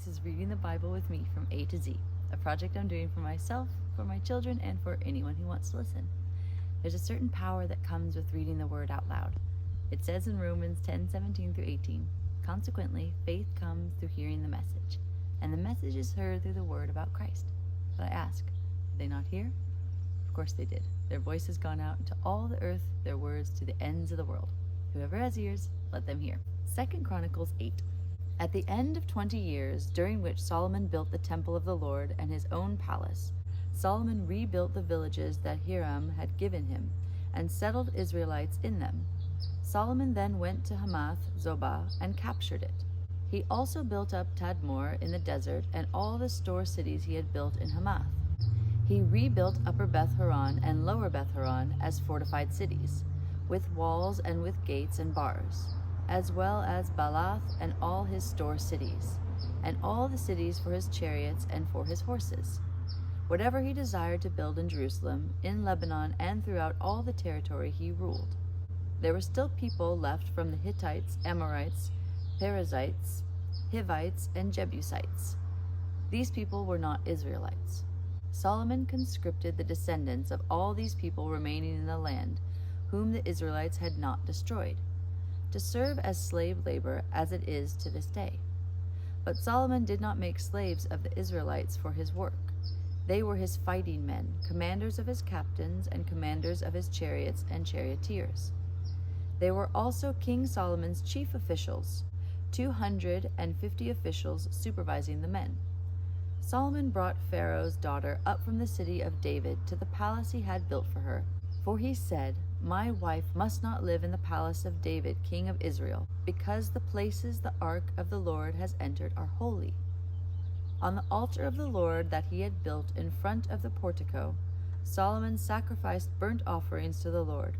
This is Reading the Bible with me from A to Z, a project I'm doing for myself, for my children, and for anyone who wants to listen. There's a certain power that comes with reading the Word out loud. It says in Romans 10:17 through 18, "Consequently, faith comes through hearing the message, and the message is heard through the Word about Christ." But I ask, did they not hear? Of course they did. Their voice has gone out into all the earth, their words to the ends of the world. Whoever has ears, let them hear. 2 Chronicles 8. At the end of 20 years, during which Solomon built the temple of the Lord and his own palace, Solomon rebuilt the villages that Hiram had given him, and settled Israelites in them. Solomon then went to Hamath Zobah and captured it. He also built up Tadmor in the desert and all the store cities he had built in Hamath. He rebuilt Upper Beth Horon and Lower Beth Horon as fortified cities, with walls and with gates and bars, as well as Baalath and all his store cities, and all the cities for his chariots and for his horses. Whatever he desired to build in Jerusalem, in Lebanon, and throughout all the territory he ruled. There were still people left from the Hittites, Amorites, Perizzites, Hivites, and Jebusites. These people were not Israelites. Solomon conscripted the descendants of all these people remaining in the land, whom the Israelites had not destroyed, to serve as slave labor as it is to this day. But Solomon did not make slaves of the Israelites for his work. They were his fighting men, commanders of his captains and commanders of his chariots and charioteers. They were also King Solomon's chief officials, 250 officials supervising the men. Solomon brought Pharaoh's daughter up from the city of David to the palace he had built for her, for he said, "My wife must not live in the palace of David, king of Israel, because the places the ark of the Lord has entered are holy." On the altar of the Lord that he had built in front of the portico, Solomon sacrificed burnt offerings to the Lord,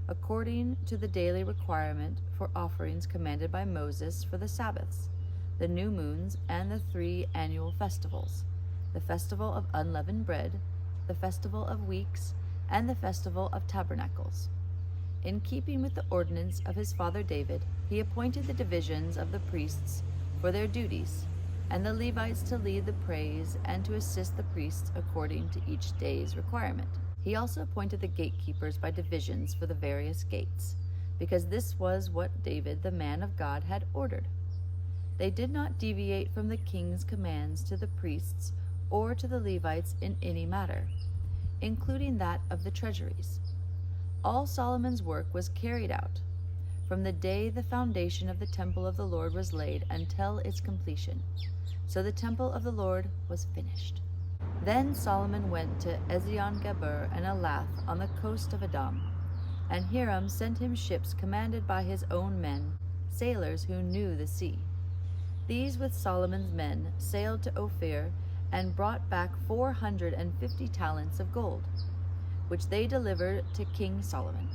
according to the daily requirement for offerings commanded by Moses for the Sabbaths, the new moons, and the 3 annual festivals, the festival of unleavened bread, the festival of weeks, and the festival of tabernacles. In keeping with the ordinance of his father David, he appointed the divisions of the priests for their duties, and the Levites to lead the praise and to assist the priests according to each day's requirement. He also appointed the gatekeepers by divisions for the various gates, because this was what David, the man of God, had ordered. They did not deviate from the king's commands to the priests or to the Levites in any matter, including that of the treasuries. All Solomon's work was carried out, from the day the foundation of the temple of the Lord was laid until its completion. So the temple of the Lord was finished. Then Solomon went to Ezion-Geber and Elath on the coast of Edom, and Hiram sent him ships commanded by his own men, sailors who knew the sea. These with Solomon's men sailed to Ophir and brought back 450 talents of gold, which they delivered to King Solomon.